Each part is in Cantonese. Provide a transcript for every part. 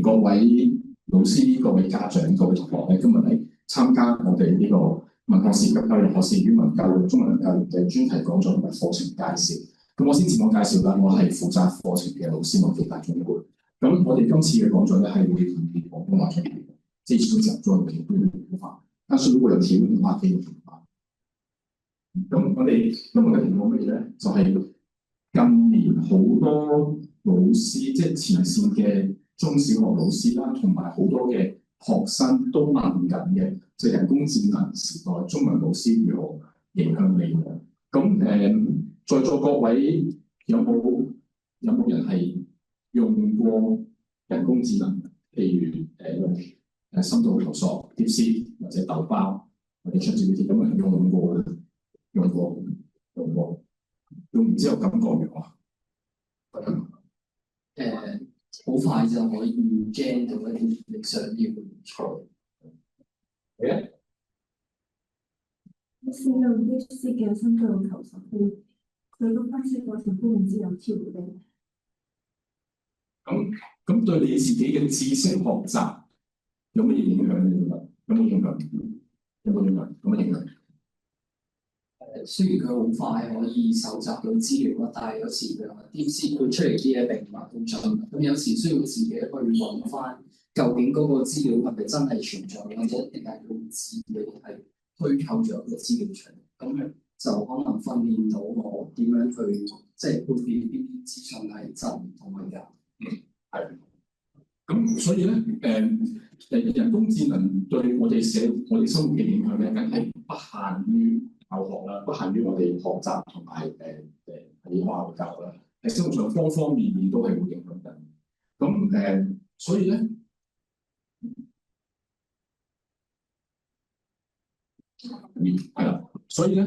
各位老師、各位家長、各位同學咧，今日嚟參加我哋呢個文學史及教育學士語文教育、中文教育嘅專題講座同埋課程介紹。咁我先自我介紹啦，我係負責課程嘅老師，我叫大總管。咁我哋今次嘅講座咧係會以廣東話出現，這次講座有聽不懂普話，但是如果有提問嘅話，可以用普話。咁我哋今日嘅題目乜嘢咧？就係、近年好多老師，即係前線嘅中小學老師啦，同埋好多嘅學生都問緊嘅，就係人工智能時代中文老師如何影響你嘅。咁在座各位有冇人係用過人工智能？譬如用深度求索、DeepSeek 或者豆包或者 ChatGPT 咁啊，用過咧？用過，用完之後感覺如何？好快就可以 gen 到一啲你想要嘅材。係啊。我試用 DeepSeek 嘅深度求索庫，佢個分析過程非常之有條理。咁對你自己嘅知識學習有乜嘢影響咧？有冇影響？雖然佢好快可以搜集到資料，但係有時佢話 DeepSeek 佢出嚟啲嘢並唔係好準，咁有時需要自己去揾翻究竟嗰個資料係咪真係存在，或者定係佢自己係虛構咗一個資料出嚟，咁就可能訓練到我點樣去即係判別邊啲資訊係真同埋假。係。咁所以咧，人工智能對我哋生活嘅影響咧，梗係不限於教學啦，不限於我哋學習同埋喺學校教啦，喺生活上方方面面都係會影響緊。咁所以咧，係啦，所以咧，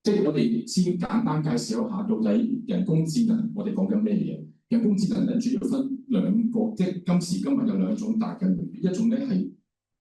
即係我哋先簡單介紹一下，到底人工智能我哋講緊咩嘢？人工智能咧主要分兩個，即係今時今日有兩種大嘅類別，一種咧係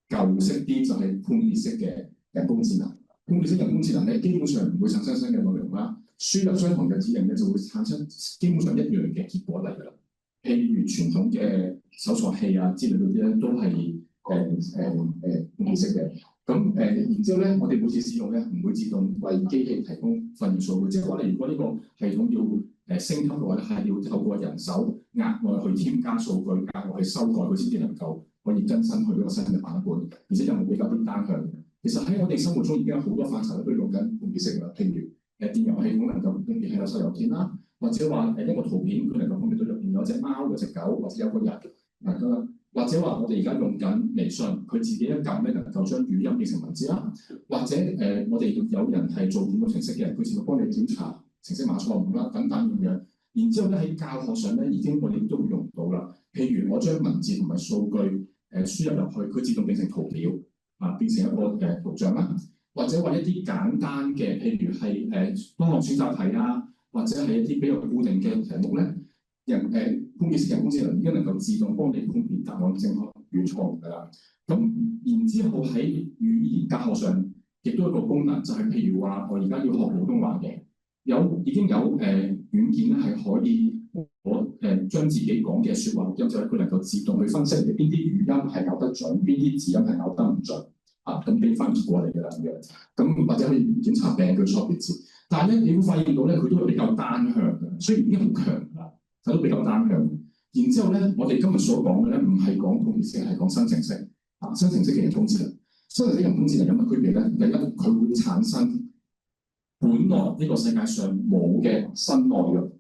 舊式啲，就係判別式嘅人工智能。判別式人工智能咧，基本上唔會產生新嘅內容啦，輸入相同嘅指令咧就會產生基本上一樣嘅結果嚟㗎啦。譬如傳統嘅搜索器啊之類嗰啲咧，都係判別式嘅。咁然之後咧，我哋每次使用咧，唔會自動為機器提供訓練數據，即係話咧，如果呢個系統要升級嘅話咧，係要透過人手額外去添加數據，額外去修改，佢先至能夠可以更新去一個新嘅版本，而且又冇比較啲單向。其實喺我哋生活中已經有好多範疇都用緊判別式啦，譬如電郵系統能夠分別係有收郵件啦，或者話一個圖片佢能夠分別到入邊有隻貓、有隻狗或者有個人嗱咁。或者話我哋而家用緊微信，佢自己一撳咧能夠將語音變成文字啦。或者我哋有人係做電腦程式嘅人，佢自動幫你檢查程式碼錯誤啦，等等咁樣。然之後咧喺教學上咧，已經我哋都會用到啦。譬如我將文字同埋數據輸入入去，佢自動變成圖表啊，變成一個圖像啦。或者話一啲簡單嘅，譬如係多項選擇題啊，或者係一啲比較固定嘅題目咧。判別式人工智能已經能夠自動幫你判別答案正確與錯誤㗎啦。咁然之後喺語言教學上，亦都有一個功能，就係譬如話我而家要學普通話嘅，已經有軟件咧係可以我將自己講嘅説話錄音，就係佢能夠自動去分析你邊啲語音係咬得準，邊啲字音係咬得唔準啊，咁俾翻結果嚟㗎啦咁樣。咁或者可以檢查病句錯別字，但係咧你會發現到咧佢都係比較單向嘅，雖然已經好強啦。都比較單向，然之後咧，我哋今日所講嘅咧，唔係講判別式，係講生成式啊。生成式嘅人工智能，生成式人工智能有乜區別咧？第一，佢會產生本來呢個世界上冇嘅新內容，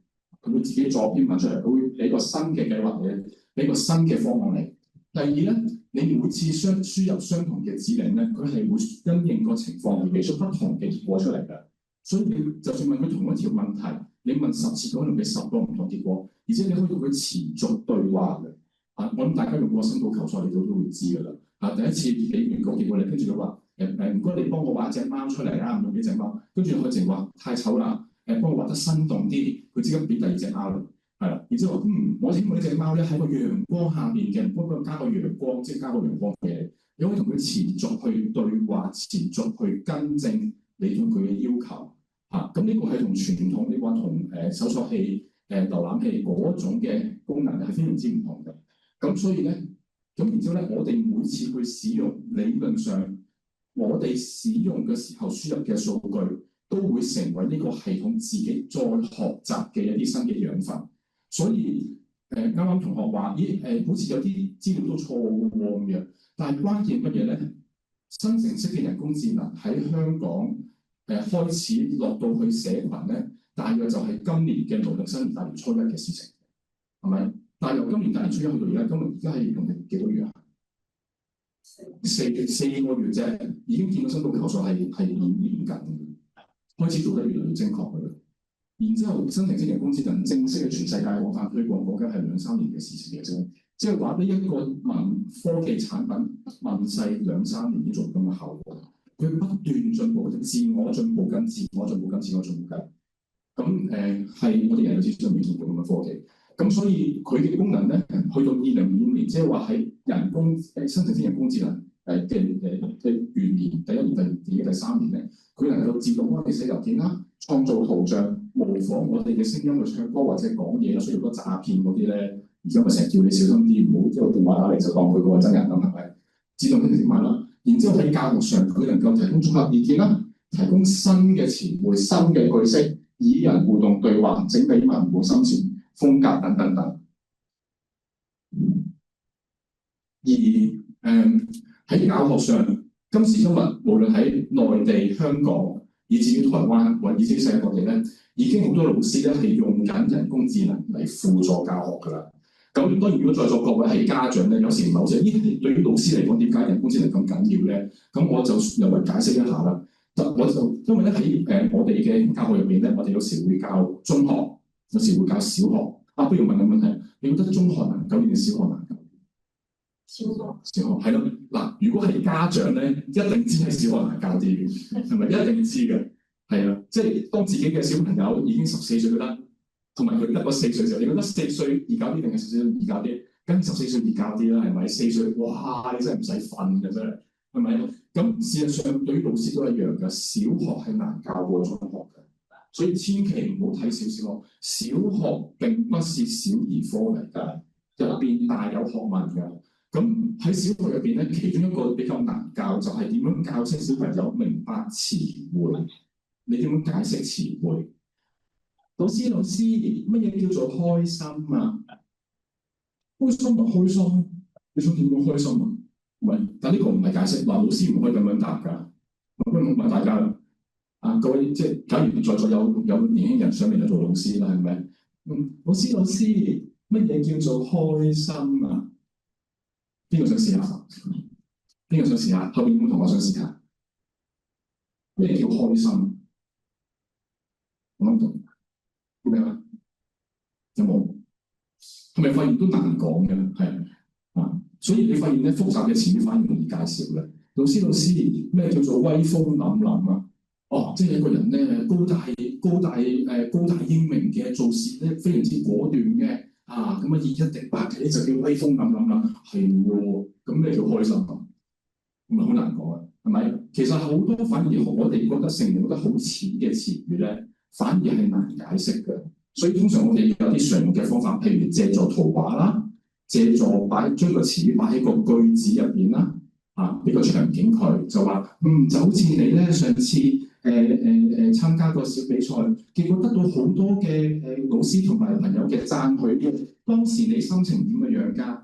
佢會自己作篇文出嚟，佢會俾個新嘅計劃你，俾個新嘅方案你。第二咧，你每次輸入相同嘅指令咧，佢係會因應個情況而俾出不同嘅結果出嚟嘅。所以你就算問佢同一條問題，你問10次，佢可能俾10個唔同結果，而且你可以同佢持續對話嘅。啊，我諗大家用過深度求索，你都會知㗎啦。啊，第一次俾完個結果你，跟住佢話唔該，你幫我畫隻貓出嚟啦，唔用幾隻貓，跟住佢淨話太醜啦，幫我畫得生動啲，佢即刻俾第二隻貓啦，係啦。然之後話我希望呢隻貓咧喺個陽光下邊嘅，幫佢加個陽光，即係加個陽光嘅，你可以同佢持續去對話，持續去更正你同佢嘅要求。咁呢個係同傳統你話同搜索器瀏覽器嗰種嘅功能係非常之唔同嘅。咁所以咧，咁然之後咧，我哋每次去使用，理論上我哋使用嘅時候輸入嘅數據都會成為呢個系統自己再學習嘅一啲新嘅養分。所以啱啱同學話，咦好似有啲資料都錯喎咁樣。但係關鍵乜嘢咧？生成式嘅人工智能喺香港開始落到去社群咧，大約就係今年嘅農曆新年大年初一嘅事情，係咪？但係由今年大年初一去到而家，而家係農曆幾多月啊？4個月啫，已經見到申報求助係嚴緊，開始做得越嚟越精確嘅啦。然之後，生成式人工智能正式嘅全世界廣泛推廣，講緊係2-3年嘅事情嘅啫。即係話呢一個科技產品問世2-3年已經做咁嘅效果，佢不斷進步，自我進步緊。咁係我哋人類之中未見過咁嘅科技。咁所以佢嘅功能咧，去到2025年，即係話喺生成式人工智能嘅元年，第1年、第2年、第3年咧，佢能夠自動幫你寫郵件啦，創造圖像，模仿我哋嘅聲音去唱歌或者講嘢，所以好多詐騙嗰啲咧，而家咪成日叫你小心啲，唔好即係電話打嚟就當佢個真人咁，係咪？自動跟住買啦。然之後喺教學上，佢能夠提供綜合意見啦，提供新嘅詞彙、新嘅句式，以人互動對話，整理文本深淺風格等等等。而喺教學上，今時今日無論喺內地、香港，以至於台灣或以至於世界各地咧，已經好多老師咧係用緊人工智能嚟輔助教學㗎啦。咁當然，如果在座各位係家長咧，有時唔係好知，對於老師嚟講，點解人工智能咁緊要咧？咁我就略為解釋一下啦。我就因為咧喺我哋嘅教學入邊咧，我哋有時會教中學，有時會教小學。不如問個問題，你覺得中學難教定小學難教？小學係咯。嗱，如果係家長咧，一定知係小學難教啲嘅，係咪？一定知嘅，係啊。即係當自己嘅小朋友已經14歲啦，同埋佢得個4歲嘅時候，你覺得4歲易教啲定係14歲易教啲？梗係14歲易教啲啦，係咪？4歲，哇！你真係唔使瞓嘅啫，係咪？咁事實上對於老師都一樣嘅，小學係難教過中學嘅。所以千祈唔好睇小學，小學並不是小兒科嚟㗎，入邊大有學問㗎。咁喺小學入邊咧，其中一個比較難教就係點樣教識小朋友明白詞彙。你點樣解釋詞彙？老師，乜嘢叫做開心啊？開心咪開心，你想點樣開心啊？唔係，但呢個唔係解釋。老師唔可以咁樣答㗎。咁唔問大家啦。各位，即係假如在座有年輕人上嚟嚟做老師啦，係咪？老師，乜嘢叫做開心啊？邊個想試下？邊個想試下？後邊有冇同學想試下？咩叫開心？我諗到叫咩啊？有冇？係咪發現都難講嘅？係啊，所以你發現咧，複雜嘅詞語反而容易介紹咧。老師，咩叫做威風凜凜啊？即係一個人咧，高大英明嘅，做事咧非常之果斷嘅，咁以一敵百嘅就叫威風凜凜啦，係喎，咁咩叫開心啊？唔係好難講啊，係咪？其實好多反而我哋覺得成日覺得好淺嘅詞語咧，反而係難解釋嘅。所以通常我哋有啲常用嘅方法，譬如借助圖畫啦，借助將個詞語擺喺個句子入邊啦，呢個場景佢就話，就好似你咧上次參加個小比賽，結果得到好多嘅老師同埋朋友嘅讚許。當時你心情點嘅樣㗎？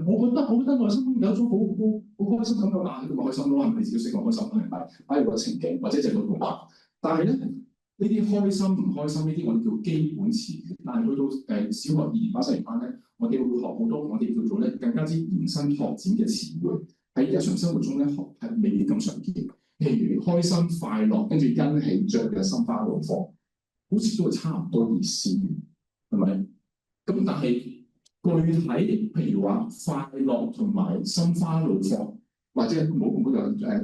我覺得內心有種好開心咁嘅話，咁咪開心咯，係咪自己識講開心係咪？擺入個情景或者就個圖畫。但係咧，呢啲開心唔開心呢啲我哋叫基本詞語。但係去到小學2年班、4年班咧，我哋會學好多我哋叫做咧更加之延伸拓展嘅詞彙。喺日常生活中咧學係未必咁常見。譬如開心、快樂，跟住欣喜、雀躍、心花怒放，好似都係差唔多意思，係咪？咁但係具體，譬如話快樂同埋心花怒放，或者冇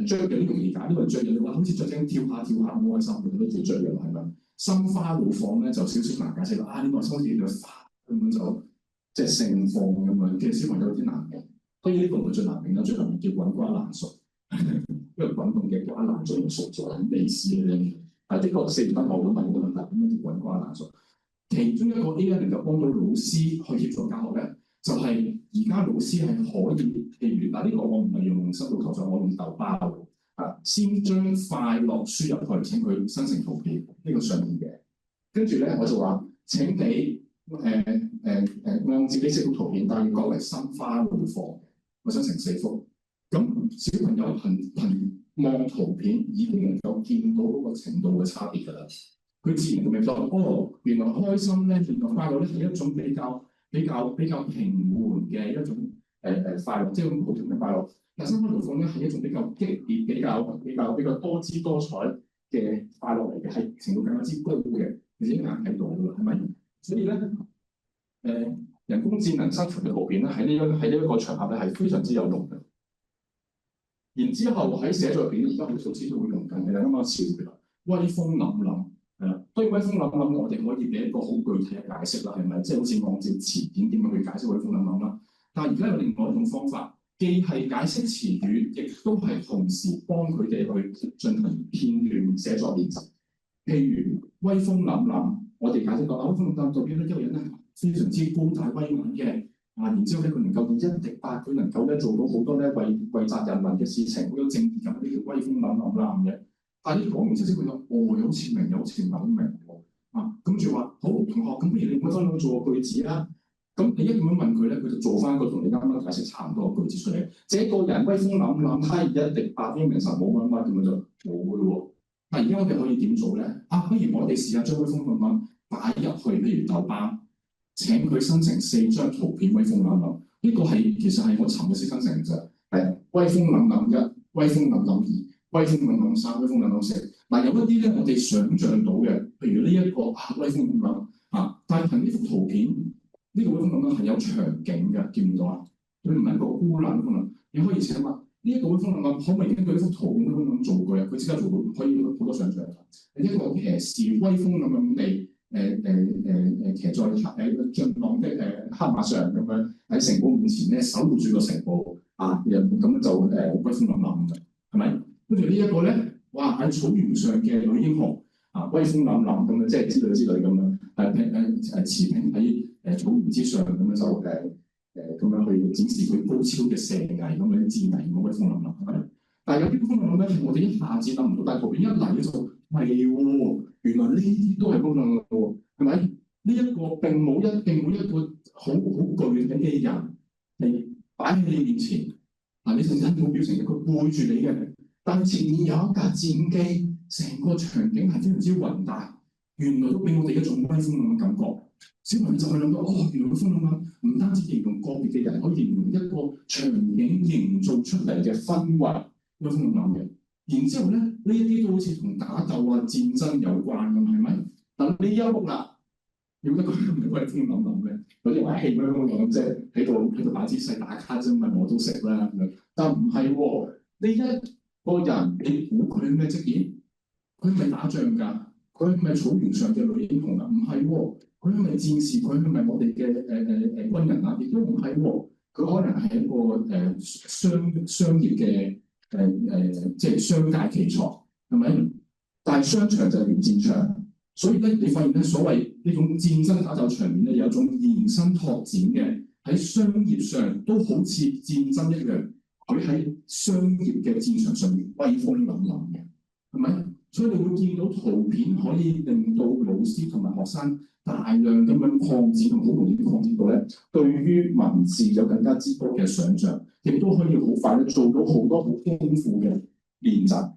雀躍都容易解，因為雀躍你話好似雀仔跳下跳下好開心，佢都叫雀躍係咪？心花怒放咧就少少難解釋啦。呢個心好似叫花根本就即係盛放咁樣，其實小朋友有啲難明。當然呢個唔係最難明啦，最難明叫滾瓜爛熟。因為滾動嘅瓜爛熟用熟咗，咩意思咧？的確4年班我都問過問題，點樣叫滾瓜爛熟？其中一個 AI 能夠幫到老師去協助教學咧，就係而家老師係可以，譬如嗱，呢個我唔係用深度求索，我用豆包先將快樂輸入去，請佢生成圖片呢個上面嘅，跟住咧我就話請你按自己識到圖片，但係要改為心花怒放，我生成4幅。咁小朋友憑望圖片已經能夠見到嗰個程度嘅差別㗎啦。佢自然就明白哦，原來開心咧，原來快樂咧係一種比較平緩嘅一種快樂，即係咁普通嘅快樂。但心花怒放咧係一種比較激烈、比較多姿多彩嘅快樂嚟嘅，係程度更加之高嘅，你已經眼睇到㗎啦，係咪？所以咧，人工智能生成嘅圖片咧喺呢一個場合咧係非常之有用嘅。然之後喺寫作入邊，而家好多老師都會用緊嘅，啱啱笑嘅威風凜凜係啦。當然威風凜凜，我哋可以俾一個好具體嘅解釋啦，係咪？即係好似按照詞典點樣去解釋威風凜凜啦。但係而家有另外一種方法，既係解釋詞語，亦都係同時幫佢哋去進行片段寫作練習。譬如威風凜凜，我哋解釋過，威風凜凜代表咧一個人咧非常之高大威猛嘅。然之後咧，佢能夠以一敵百，佢能夠咧做到好多咧為責人民嘅事情，好有正義感，呢叫威風凜凜嘅。但係你講完之後，佢話好似明，又好似唔係好明喎。跟住話好同學，咁不如你唔好分享做個句子啦。咁你一咁樣問佢咧，佢就做翻個同你啱啱解釋差唔多嘅句子出嚟。這個人威風凜凜，他以一敵百，英明神武乜乜咁樣就冇嘅喎。但係而家我哋可以點做咧？不如我哋試下將威風凜凜擺入去，譬如豆瓣。請佢生成4張圖片，威風凜凜。呢個其實係我尋日先生成嘅啫。係威風凜凜1，威風凜凜2，威風凜凜3，威風凜凜4。有一啲咧，我哋想像到嘅，譬如呢一個威風凜凜但係憑呢幅圖片，呢個威風凜凜係有場景嘅，見唔到啊？佢唔係一個孤冷風凜。你可以請問呢一個威風凜凜可唔可以根據呢幅圖片威風凜做句啊？佢即刻做到，可以好多想像。一個騎士威風凜凜地。騎在俊朗的黑馬上咁樣喺城堡面前咧守護住個城堡咁就威風凜凜嘅，係咪？跟住呢一個咧，哇喺草原上嘅女英雄威風凜凜咁樣，即係之類咁樣持柄喺草原之上咁樣就咁樣去展示佢高超嘅射藝咁樣智藝咁威風凜凜，係咪？但係有啲威風凜凜咧，我哋一下子諗唔到，但係圖片一嚟就係喎。原來呢啲都係功能嘅喎，係咪？呢一個並冇一個好具體嘅人係擺喺你面前，你甚至冇表情嘅，佢背住你嘅，但前面有一架戰機，成個場景係非常之宏大，原來都俾我哋一種威風嘅感覺。小朋友就係諗到，原來威風咁唔單止形容個別嘅人，可以形容一個場景營造出嚟嘅氛圍，威風嘅。然之後咧，呢一啲都好似同打鬥戰爭有關咁，係咪？但呢一幕啦，要一個人嘅威風凜凜嘅，有啲話氣威風凜凜即係喺度擺姿勢打卡啫嘛，我都識啦咁樣。但唔係喎，呢一個人你估佢咩職業？佢係咪打仗㗎？佢係咪草原上嘅女英雄啊？唔係喎，佢係咪戰士？佢係咪我哋嘅軍人啊？亦都唔係喎，佢可能係一個商業嘅。即係商界奇才，係咪？但係商場就係如戰場，所以咧，你發現咧，所謂呢種戰爭打鬥場面咧，有一種延伸拓展嘅，喺商業上都好似戰爭一樣，佢喺商業嘅戰場上面威風凜凜嘅，係咪？所以你會見到圖片可以令到老師同埋學生大量咁樣擴展同好容易擴展到咧，對於文字有更加之多嘅想像。亦都可以好快咧做到好多好豐富嘅練習。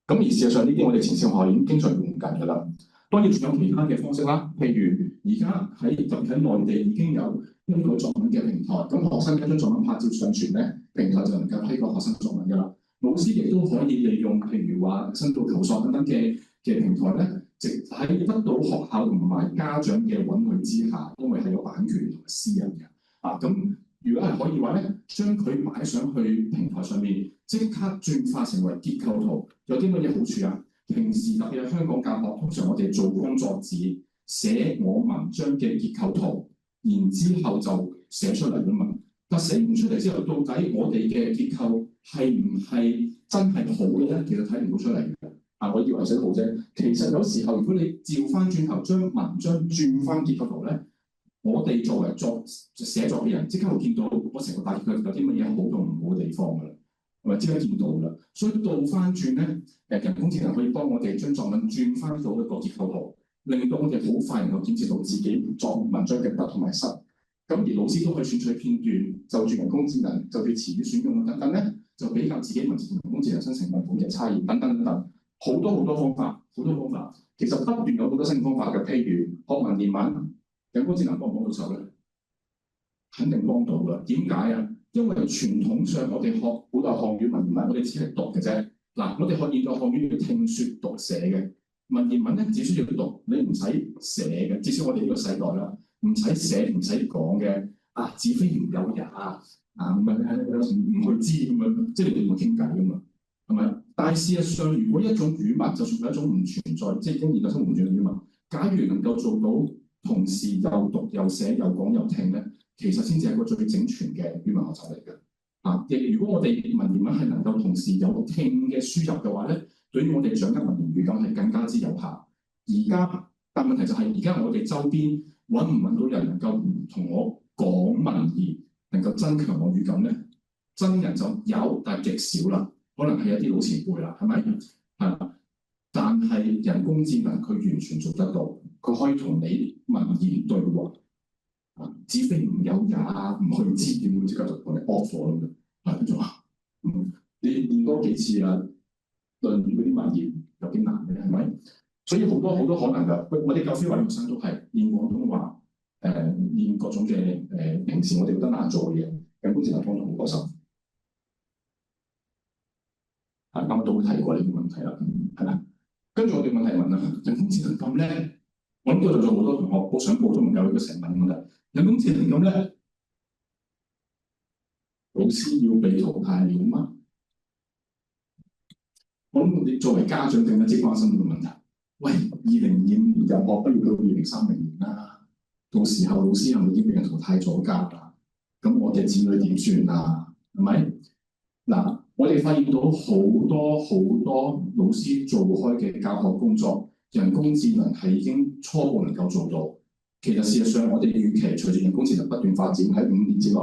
咁而事實上呢啲我哋前線學校已經經常用緊㗎啦。當然仲有其他嘅方式啦，譬如而家特別喺內地已經有一個作文嘅平台，咁學生將作文拍照上傳咧，平台就能夠批過學生作文㗎啦。老師亦都可以利用譬如話深度求索等等嘅平台咧，直喺得到學校同埋家長嘅允許之下，因為係有版權同埋私隱嘅咁。如果係可以話咧，將佢擺上去平台上面，即刻轉化成為結構圖，有啲乜嘢好處啊？平時特別係香港教學，通常我哋做工作紙寫我文章嘅結構圖，然之後就寫出嚟㗎嘛。但寫唔出嚟之後，到底我哋嘅結構係唔係真係好嘅咧？其實睇唔到出嚟嘅。我以為寫得好啫。其實有時候，如果你照翻轉頭將文章轉翻結構圖咧，我哋作為寫作嘅人，即刻會見到我成個大結構有啲乜嘢好同唔好嘅地方㗎啦，係咪即刻見到啦？所以倒翻轉咧，人工智能可以幫我哋將作文轉翻到一個結構圖，令到我哋好快能夠檢視到自己作文章嘅得同埋失。咁而老師都可以選取片段，就住人工智能，就住詞語選用等等咧，就比較自己文字同人工智能生成文本嘅差異等等等等，好多方法，好多方法。其實不斷有好多新方法嘅，譬如學文言文，人工智能幫唔幫到手咧？肯定幫到㗎。點解啊？因為傳統上我哋學古代漢語文言文，我哋只係讀嘅啫。嗱，我哋學現代漢語要聽説讀寫嘅文言文咧，只需要讀，你唔使寫嘅。至少我哋呢個世代啦。唔使寫唔使講嘅子非魚有也咁唔去知咁樣，即係你哋會傾偈噶嘛，係咪？但係事實上，如果一種語文就算係一種唔存在，即係經現代生活唔存在嘅語文，假如能夠做到同時又讀又寫又講又聽咧，其實先至係一個最整全嘅語文學習嚟嘅。亦如果我哋文言文係能夠同時有聽嘅輸入嘅話咧，對於我哋掌握文言語感係更加之有效。但問題就係而家我哋周邊揾唔揾到人能夠同我講文言，能夠增強我語感咧？真人就有，但係極少啦。可能係一啲老前輩啦，係咪？係。但係人工智能佢完全做得到，佢可以同你文言對話。子非魚有也，唔去知點會即刻就同你 off 咗咁樣。跟住話，你練多幾次啊，論語嗰啲文言有幾難嘅，係咪？所以好多可能㗎。我哋教書話學生都係練廣東話，練各種嘅平時我哋覺得難做嘅嘢，人工智能幫到好多手。啱啱都會提過呢個問題啦，係啦。跟住我哋問題問啦，人工智能咁叻，我諗到就好多同學好想報都唔夠呢個成問問題。人工智能咁叻，老師要被淘汰了嗎？我諗你作為家長更加之關心呢個問題。喂，2025年入學不要到2030年啦，到時候老師係咪已經俾人淘汰咗㗎？咁我哋子女點算啊？係咪？嗱，我哋發現到好多老師做開嘅教學工作，人工智能係已經初步能夠做到。其實事實上，我哋預期隨住人工智能不斷發展，喺5年之內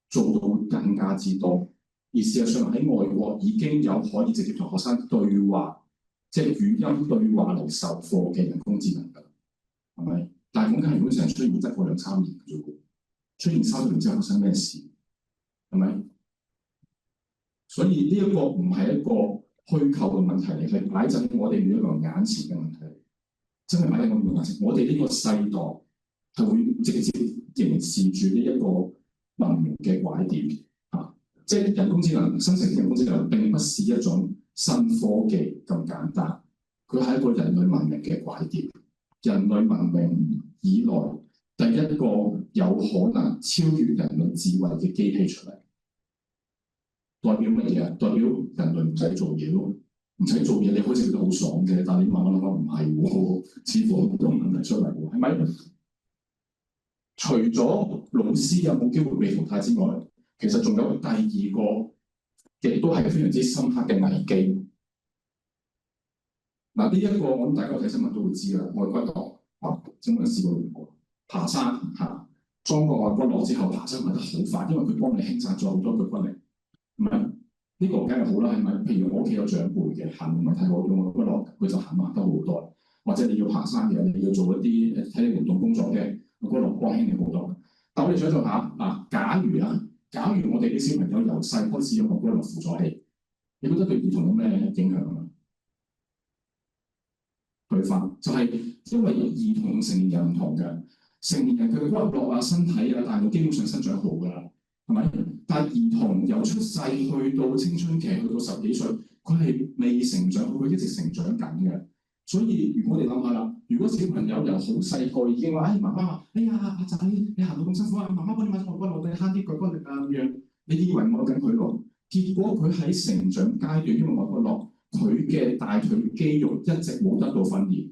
做到更加之多。而事實上喺外國已經有可以直接同學生對話，即係語音對話嚟授課嘅人工智能㗎，係咪？但係講緊係如果成出現得個2-3年嘅啫喎，出現3年之後發生咩事？係咪？所以呢一個唔係一個虛構嘅問題嚟，係擺喺我哋每一個人眼前嘅問題，真係擺喺我哋眼前。我哋呢個世代係會直接凝視住呢一個文明嘅拐點即係人工智能生成嘅人工智能並不是一種新科技咁簡單，佢係一個人類文明嘅拐點。人類文明以來第一個有可能超越人類智慧嘅機器出嚟，代表乜嘢啊？代表人類唔使做嘢咯，唔使做嘢你好似覺得好爽嘅，但係你慢慢諗諗唔係喎，似乎好多問題出嚟喎，係咪？除咗老師有冇機會被淘汰之外，其實仲有第二個，亦都係非常之深刻嘅危機。呢一個我諗大家睇新聞都會知啦，外骨骼真係試過爬山裝個外骨骼之後爬山爬得好快，因為佢幫你輕散咗好多腳骨力。唔係呢個梗係好啦，係咪？譬如我屋企有長輩嘅行唔係太好用外骨骼，佢就行慢得好多。或者你要爬山嘅，你要做一啲體力活動工作嘅，外骨骼幫輕你好多。但我哋想象下假如我哋啲小朋友由細開始用外骨骼輔助器，你覺得對兒童有咩影響啊？退化就係因為兒童成年人唔同嘅，成年人佢嘅骨骼身體大腦基本上生長好㗎啦，係咪？但係兒童由出世去到青春期，去到10幾歲，佢係未成長，佢一直成長緊嘅。所以如果我哋諗下啦，如果小朋友由好細個已經話，媽媽話，哎呀阿仔，你行到咁辛苦啊，媽媽幫你買咗外骨骼，你慳啲腳骨力咁樣，你以為我緊佢咯？結果佢喺成長階段，因為外骨骼，佢嘅大腿肌肉一直冇得到訓練，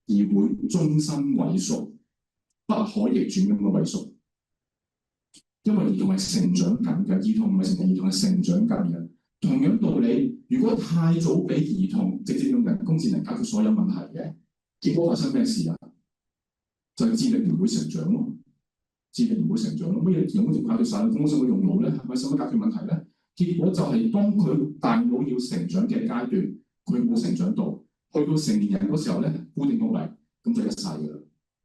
而會終身萎縮，不可逆轉咁嘅萎縮。因為兒童係成長緊嘅，兒童唔係成年，兒童係成長緊嘅。同樣道理，如果太早俾兒童直接用人工智能解決所有問題嘅，結果發生咩事啊？就係智力唔會成長咯，智力唔會成長咯。乜嘢人工智能解決晒，咁我使乜用腦咧？係咪使乜解決問題咧？結果就係當佢大腦要成長嘅階段，佢冇成長到，去到成年人嗰時候咧，固定落嚟，咁就一世㗎啦。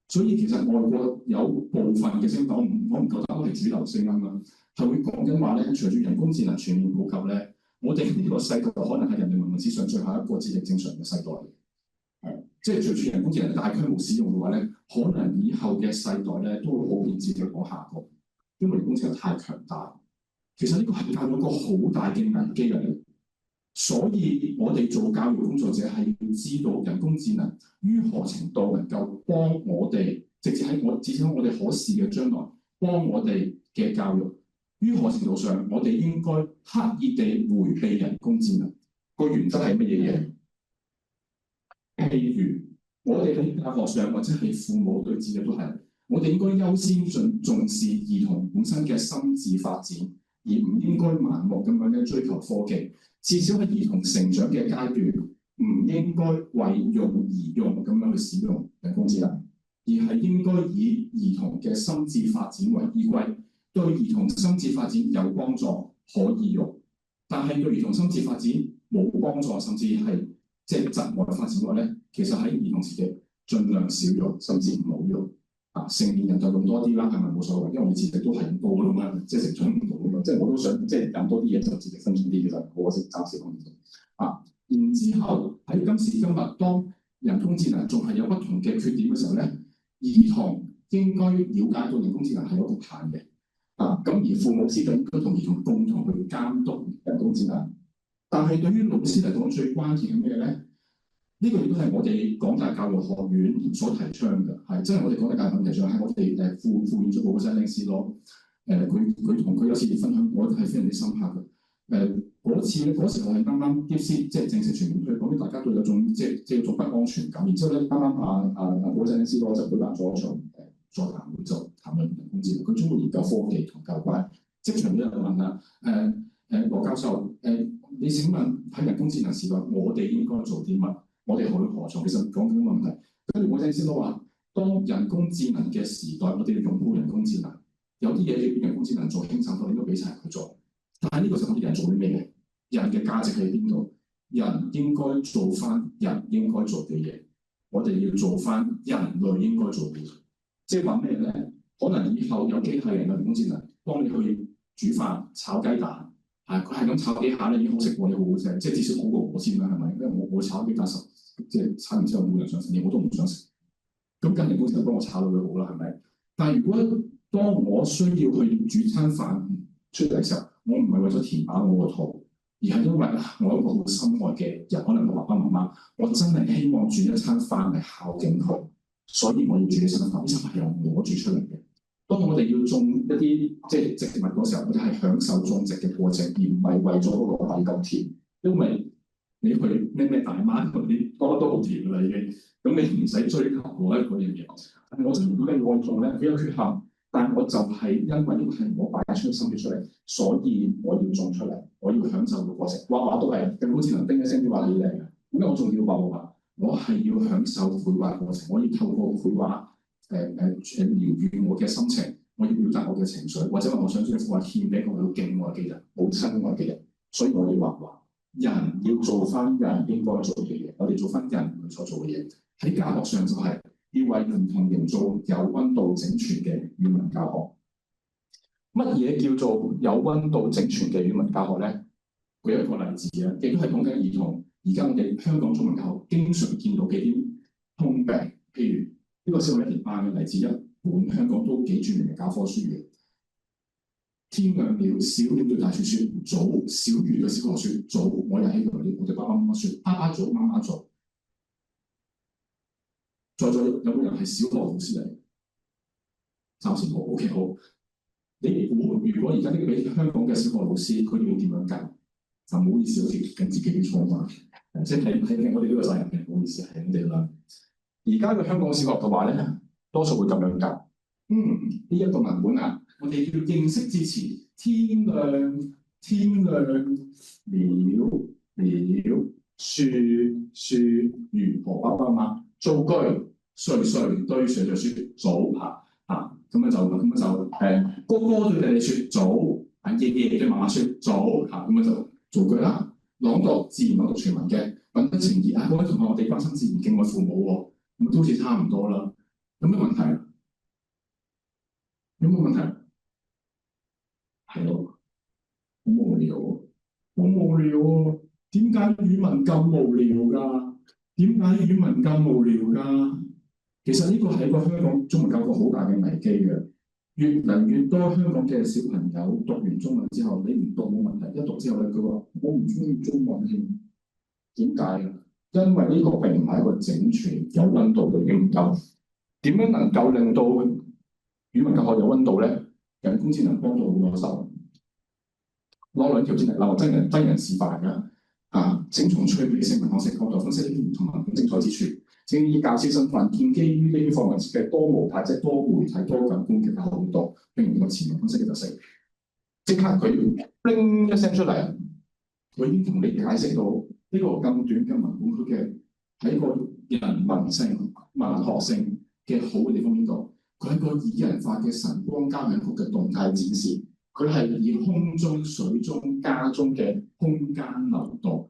所以其實外國有部分嘅聲音，我唔夠膽都係主流聲音啦，係會講緊話咧，隨住人工智能全面普及咧，我哋呢個世代可能係人類文明史上最後一個智力正常嘅世代。即係隨住人工智能大規模使用嘅話咧，可能以後嘅世代咧都會普遍智力往下降，因為人工智能太強大。其實呢個係教育一個好大嘅危機嚟，所以我哋做教育工作者係要知道人工智能於何程度能夠幫我哋，直至喺我哋可視嘅將來幫我哋嘅教育，於何程度上我哋應該刻意地迴避人工智能。個原則係乜嘢嘢？譬如我哋喺教學上或者係父母對智力都係，我哋應該優先重視兒童本身嘅心智發展，而唔應該盲目咁樣咧追求科技。至少喺兒童成長嘅階段，唔應該為用而用咁樣去使用人工智能，而係應該以兒童嘅心智發展為依歸。對兒童心智發展有幫助可以用，但係對兒童心智發展冇幫助，甚至係即係窒礙發展嘅話咧，其實喺兒童時期盡量少用，甚至唔好用。成年人就用多啲啦，係咪冇所謂？因為我哋智力都係咁高啦嘛，即係成長唔到啊嘛，即係我都想即係飲多啲嘢就智力生長啲，其實好可惜暫時講唔到。然之後喺今時今日，當人工智能仲係有不同嘅缺點嘅時候咧，兒童應該了解到人工智能係有局限嘅。咁而父母師長應該同兒童共同去監督人工智能。但係對於老師嚟講，最關鍵係咩咧？呢個亦都係我哋港大教育學院所提倡嘅，係真係我哋港大教育學院提倡，係我哋副院長嗰個真係師咯。佢同佢有次分享，我係非常之深刻嘅。嗰時候係啱啱 DeepSeek 即係正式全面推廣，大家都有種即係有種不安全感。然之後咧，啱啱嗰陣師咯就舉辦咗場座談會，就談論人工智能。佢專門研究科技同教關，即場都有問啦。羅教授，你請問喺人工智能時代，我哋應該做啲乜？我哋去何從？其實講緊問題。跟住我陣先都話，當人工智能嘅時代，我哋要擁抱人工智能。有啲嘢要人工智能做輕鬆，我哋應該俾齊佢做。但係呢個時候，我哋人做啲咩嘅？人嘅價值喺邊度？人應該做翻人應該做嘅嘢。我哋要做翻人類應該做嘅嘢。即係話咩咧？可能以後有機械人嘅人工智能幫你去煮飯、炒雞蛋。佢係咁炒幾下咧，已經好食過，你好好食，即係至少好過我先啦，係咪？因為我炒幾下即係炒完之後冇人想食，我都唔想食。咁人哋公司就幫我炒到佢好啦，係咪？但係如果當我需要去煮餐飯出嚟嘅時候，我唔係為咗填飽我個肚，而係因為我有一個好心愛嘅人，可能我爸爸媽媽，我真係希望煮一餐飯嚟孝敬佢，所以我要煮呢餐飯，呢餐飯係由我煮出嚟嘅。當我哋要種一啲即係植物嗰時候，我哋係享受種植嘅過程，而唔係為咗嗰個米咁甜。因為你去咩大媽嗰啲，覺得都好甜㗎啦已經。咁你唔使追求嗰樣嘢。但係我真係如果你愛種咧，佢有缺陷，但係我就係因為呢個係我擺出心血出嚟，所以我要種出嚟，我要享受個過程。畫畫都係，佢好似能叮一聲啲畫幾靚嘅。點解我仲要畫？我係要享受繪畫過程，我要透過繪畫。療癒我嘅心情，我要表達我嘅情緒，或者我想將幅畫獻俾我好敬愛嘅人、好親愛嘅人，所以我要畫畫。人要做翻人應該做嘅嘢，我哋做翻人所做嘅嘢。喺教學上就係要為兒童營造有溫度整全嘅語文教學。乜嘢叫做有溫度整全嘅語文教學咧？舉一個例子啊，亦都係講緊兒童。而家我哋香港中文教學經常見到嘅啲通病，譬如。呢個小學一年班嘅例子，一本香港都幾著名嘅教科書嘅。天亮了，小鳥對大樹説早，小魚對小學説早。我又喺度，我對爸爸媽媽説爸爸早，媽媽早。在座有冇人係小學老師嚟？暫時冇。OK 好。你估如果而家呢個俾香港嘅小學老師，佢哋會點樣教？就唔好意思，好似跟自己嘅錯嘛。即係我哋呢個責任嘅，唔好意思係咁哋啦。而家嘅香港小學嘅話咧，多數會咁樣教。呢一個文本啊，我哋要認識之前，天亮了，了，樹如何爸爸媽媽造句，誰對誰就説早咁樣就哥哥對弟弟説早，爺爺對媽媽説早咁樣就造句啦。朗讀自然朗讀全文嘅，品德情義各位同學，我哋關心自然敬愛父母喎，咁都好似差唔多啦。有咩問題啊？有冇問題？係咯，好無聊喎，好無聊喎。點解語文咁無聊㗎？點解語文咁無聊㗎？其實呢個係一個香港中文教育好大嘅危機嘅。越嚟越多香港嘅小朋友讀完中文之後，你唔讀冇問題，一讀之後咧，佢話我唔中意中文添。點解啊？因為呢個並唔係一個整全有溫度嘅研究。點樣能夠令到語文教學有溫度咧？人工智能幫到好多手。攞兩條先嚟，嗱，真人示範㗎。請從趣味性文學性角度分析呢啲唔同文本精彩之處。正以教師身份，建基於呢啲課文設計多模態，即係多媒體、多感官嘅教導，並唔同前文分析嘅特色。即刻佢叮一聲出嚟，佢已經同你解釋到呢個咁短嘅文本，佢嘅喺個人文性、文學性嘅好嘅地方邊度？佢係個擬人化嘅晨光交響曲嘅動態展示，佢係以空中、水中、家中嘅空間流動。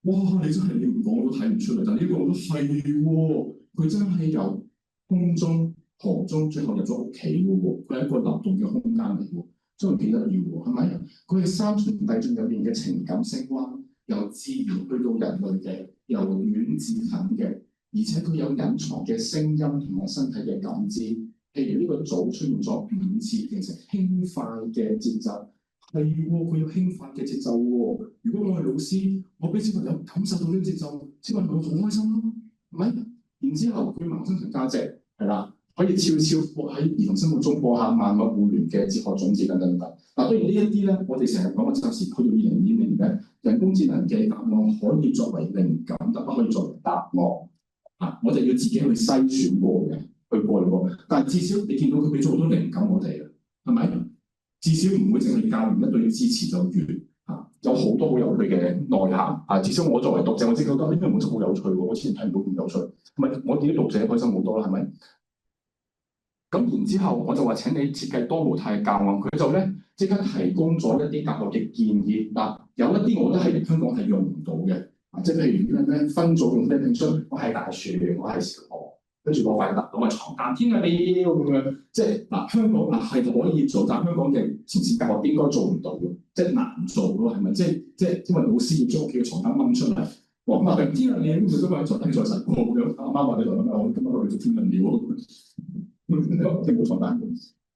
哇！你真係你唔講我都睇唔出嚟，但呢個我都係喎，佢真係由空中、河中，最後入咗屋企嘅喎，佢係一個流動嘅空間嚟喎，真係幾得意喎，係咪？佢係三重遞進入邊嘅情感升溫，由自然去到人類嘅，由遠至近嘅，而且佢有隱藏嘅聲音同埋身體嘅感知。譬如呢個組出現咗5次，形成輕快嘅節奏。係喎，佢有輕快嘅節奏喎。如果我係老師，我俾小朋友感受到呢個節奏，小朋友好開心咯，係咪？然之後佢萌生成價值，係啦，可以悄悄喺兒童生活中播下萬物互聯嘅哲學種子等等等。當然呢一啲咧，我哋成日講嘅暫時去到2020年咧，人工智能嘅答案可以作為靈感，但不可以作為答案。我哋要自己去篩選過嘅，去過濾過。但係至少你見到佢俾咗好多靈感我哋啊，係咪？至少唔會淨係教完一對支持就完有好多好有趣嘅內涵至少我作為讀者，我知覺得呢篇文真係好有趣喎，我之前睇唔到咁有趣，唔係我見啲讀者開心好多啦，係咪？咁然之後我就話請你設計多模態嘅教案，佢就咧即刻提供咗一啲教學嘅建議。有一啲我覺得喺香港係用唔到嘅即係譬如咩分組用咩拼出，我係大樹，我係小學。跟住我塊搭到個床單，天啊你咁樣，即係香港係可以做，但香港嘅前線教學應該做唔到嘅，即係難做咯，係咪？即係因為老師要將屋企嘅床單掹出嚟，話天啊你咁佢今日喺床單再實過咁樣，阿媽話你來啦，我今日落去做天文鳥，即係冇床單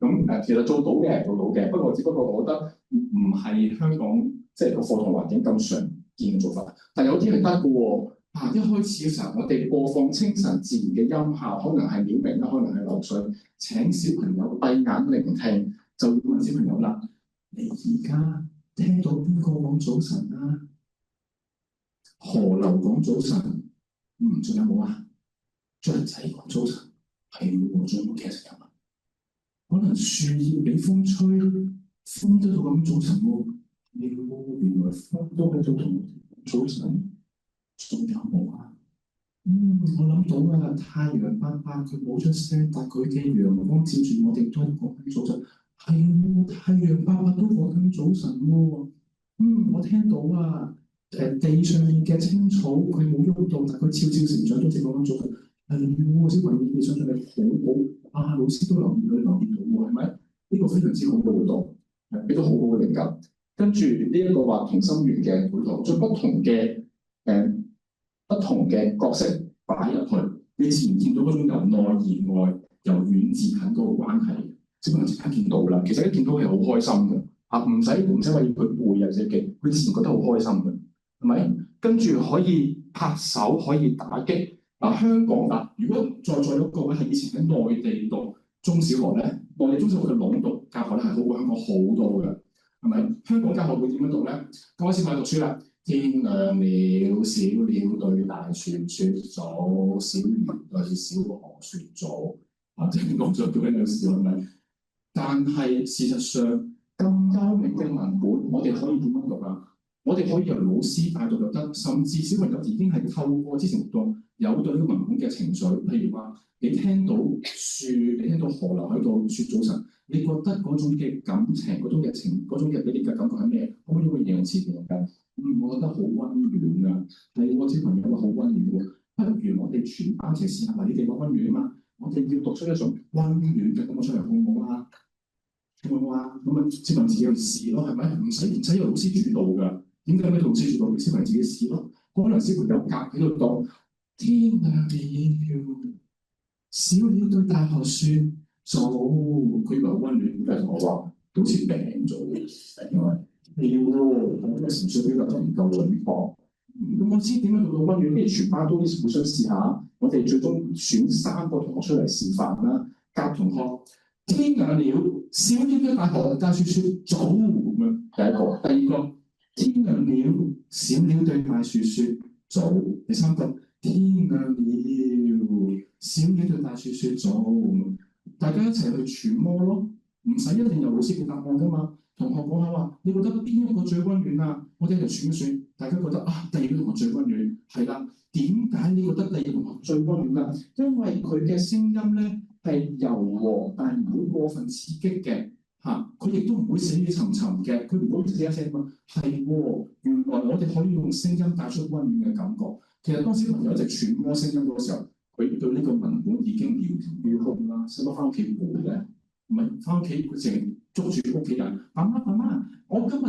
咁其實做到嘅，不過只不過我覺得唔係香港即係個課堂環境咁常見嘅做法，但有啲係得嘅喎。一開始嘅時候，我哋播放清晨自然嘅音效，可能係鳥鳴啦，可能係流水。請小朋友閉眼聆聽，就要問小朋友啦：你而家聽到邊個講早晨啊？河流講早晨，仲有冇啊？雀仔講早晨，係喎，仲有冇其他人啊？可能樹葉俾風吹，風都到咁早晨喎。原來風都喺度同早晨。仲有冇啊？我諗到啦，太陽伯伯佢冇出聲，但佢嘅陽光照住我哋都講緊早晨。係喎，太陽伯伯都講緊早晨喎。我聽到啊，地上面嘅青草佢冇喐到，但佢悄悄成長都只講緊早晨。係喎，小朋友地上面好好，老師都留意到喎，係咪？呢個非常之好嘅活動，俾到好好嘅靈感。跟住呢一個話同心圓嘅配套，將不同嘅角色擺入去，你自然見到嗰種由內而外、由遠至近嗰個關係。小朋友即刻見到啦，其實一見到係好開心嘅唔使話要佢背啊，自己佢自然覺得好開心嘅，係咪？跟住可以拍手，可以打擊香港如果在座各位係以前喺內地讀中小學咧，內地中小學嘅朗讀教學咧係好過香港好多嘅，係咪？香港教學會點樣讀咧？各位小朋友讀書啦。天亮了，小鳥對大樹説早，小魚對小河説早。即係講咗叫緊有笑係咪？但係事實上咁優美嘅文本，我哋可以點樣讀啊？我哋可以由老師帶到就得，甚至小朋友已經係透過之前活動有對呢個文本嘅情緒，譬如話你聽到樹，你聽到河流喺度説早晨，你覺得嗰種嘅感情、嗰種嘅情、嗰種嘅俾你嘅感覺係咩？可唔可以用形容詞形容㗎？我覺得好温暖啊！係我小朋友話好温暖喎，不如我哋全班一齊試下話你哋話温暖啊嘛！我哋要讀出一種温暖嘅感覺出嚟，好唔好啊？好唔好啊？咁啊，小朋友自己去試咯，係咪？唔使由老師主導㗎。點解咩老師主導？小朋友自己試咯。可能小朋友隔喺度講天亮了，小鳥對大河説早，佢話温暖，但係我話好似病咗嘅，因為鳥喎，咁嘅情緒表達得唔夠準確。咁我知點樣做到温暖？不如全班都互相試下。我哋最終選3個同學出嚟示範啦。甲同學天亮了，小鳥對大河説早咁樣。第一個，第二個天亮了，小鳥對大樹説早。第三個天亮了，小鳥對大樹説早。大家一齊去揣摩咯，唔使一定有老師嘅答案噶嘛。同學講下話，你覺得邊一個最温暖啊？我哋一齊選一選，大家覺得啊，第二個同學最温暖，係啦。點解你覺得第二個同學最温暖啊？因為佢嘅聲音咧係柔和，但係唔會過分刺激嘅嚇。佢亦都唔會死氣沉沉嘅，佢唔會死一聲嘛。係喎，原來我哋可以用聲音帶出温暖嘅感覺。其實當小朋友一直揣摩聲音嗰個時候，佢對呢個文本已經了然於胸啦。使乜翻屋企背咧？唔係翻屋企佢淨係捉住屋企人，媽媽，我今日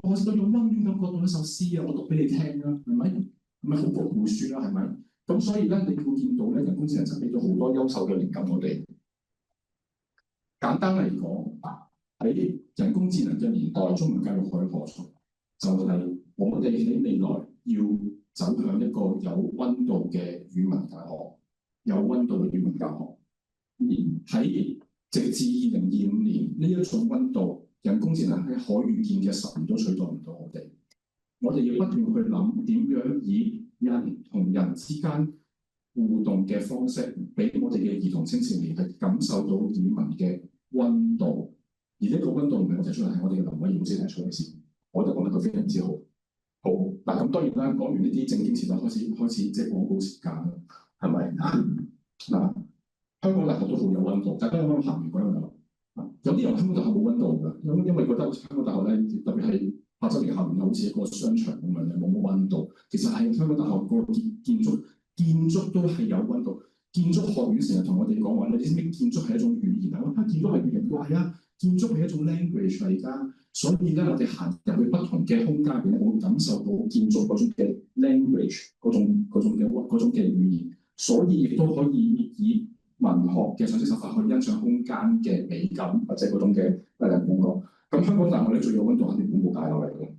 我試到用温暖感覺讀一首詩啊，我讀俾你聽啦，係咪？係咪好過背書啦？係咪？咁所以咧，你會見到咧，人工智能就俾咗好多優秀嘅靈感我哋。簡單嚟講，喺人工智能嘅年代，中文教育可以何從？就係我哋喺未來要走向一個有温度嘅語文教學，有温度嘅語文教學。而喺直至2025年呢一種温度，人工智能喺可預見嘅10年都取代唔到我哋。我哋要不斷去諗點樣以人同人之間互動嘅方式，俾我哋嘅兒童青少年係感受到語文嘅温度。而呢個温度唔係我提出嚟，係我哋嘅林偉耀老師提出嚟先。我覺得講得佢非常之好。好嗱，咁當然啦，講完呢啲正經事就開始即係廣告時間啦，係咪嗱？香港大學都好有温度，大家有冇行完嗰樣啊？有啲人香港大學冇温度㗎，因為覺得香港大學咧，特別係亞洲年校園好似一個商場咁樣，冇乜温度。其實係香港大學個建築都係有温度。建築學院成日同我哋講話，你知唔知建築係一種語言啊？建築係語言，係啊，建築係一種 language 嚟㗎。所以咧，我哋行入去不同嘅空間入邊咧，我會感受到建築嗰種嘅 language 嗰種嘅語言。所以亦都可以以文學嘅上色手法去欣賞空間嘅美感，或者嗰種嘅感覺。咁香港大學咧最有温度肯定本部大樓嚟嘅，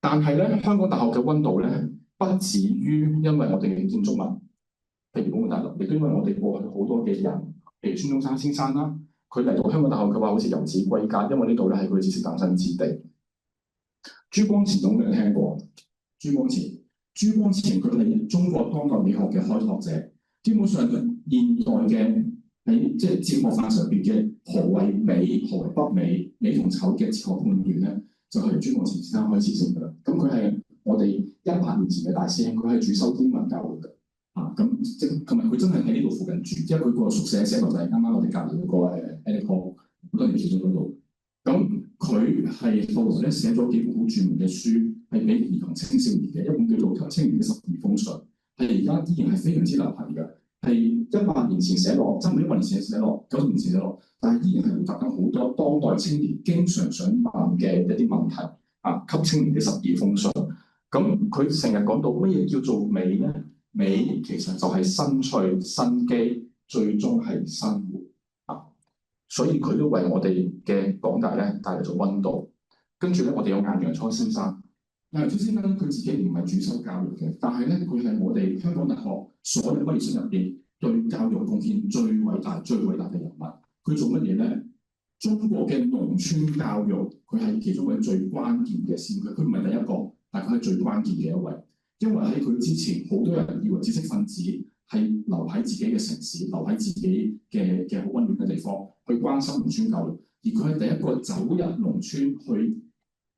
但係咧香港大學嘅温度咧不止於因為我哋嘅建築物，譬如本部大樓，亦都因為我哋過去好多嘅人，譬如孫中山先生啦，佢嚟到香港大學嘅話，好似遊子歸家，因為呢度咧係佢知識誕生之地。朱光潛有冇人聽過？朱光潛佢係中國當代美學嘅開拓者，基本上現代嘅喺即係哲學範疇入邊嘅何謂美、何謂不美、美同醜嘅哲學判斷咧，就係朱光潛先生開始先㗎啦。咁佢係我哋100年前嘅大師兄，佢係主修英文教育嘅。咁即係同埋佢真係喺呢度附近住，因為佢個宿舍寫落就係啱啱我哋隔離嗰個Edico 好多年前咗嗰度。咁佢係後來咧寫咗幾本好著名嘅書，係俾兒童青少年嘅，一本叫做《青年嘅12封信》，係而家依然係非常之流行嘅。係100年前寫落，差唔多100年前寫落，90年前寫落，但係依然係回答緊好多當代青年經常想問嘅一啲問題。給青年嘅12封信。咁佢成日講到乜嘢叫做美咧？美其實就係新趣、新機，最終係生活。所以佢都為我哋嘅講解咧帶嚟咗温度。跟住咧，我哋有顏陽初先生。顏陽初先生佢自己唔係主修教育嘅，但係咧佢係我哋香港大學所有畢業生入邊對教育貢獻最偉大嘅人物。佢做乜嘢咧？中國嘅農村教育，佢係其中一個最關鍵嘅先驅。佢唔係第一個，但佢係最關鍵嘅一位。因為喺佢之前，好多人以為知識分子係留喺自己嘅城市，留喺自己嘅好温暖嘅地方，去關心農村教育。而佢係第一個走入農村去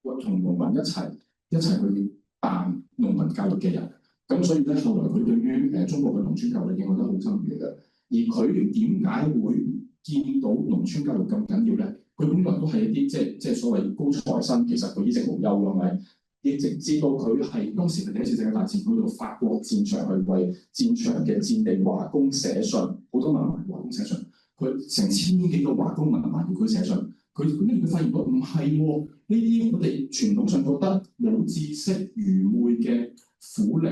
同農民一齊一齊去辦農民教育嘅人。咁所以咧，後來佢對於中國嘅農村教育影響得好深遠嘅。而佢點解會見到農村教育咁緊要咧？佢本來都係一啲即係所謂高材生，其實佢一直無憂係咪？亦直至到佢係當時第一次世界大戰，去到法國戰場去為戰場嘅戰地華工寫信，好多文盲華工寫信，佢成千幾個華工文盲要佢寫信，佢發現到唔係喎，呢啲我哋傳統上覺得冇知識愚昧嘅苦力，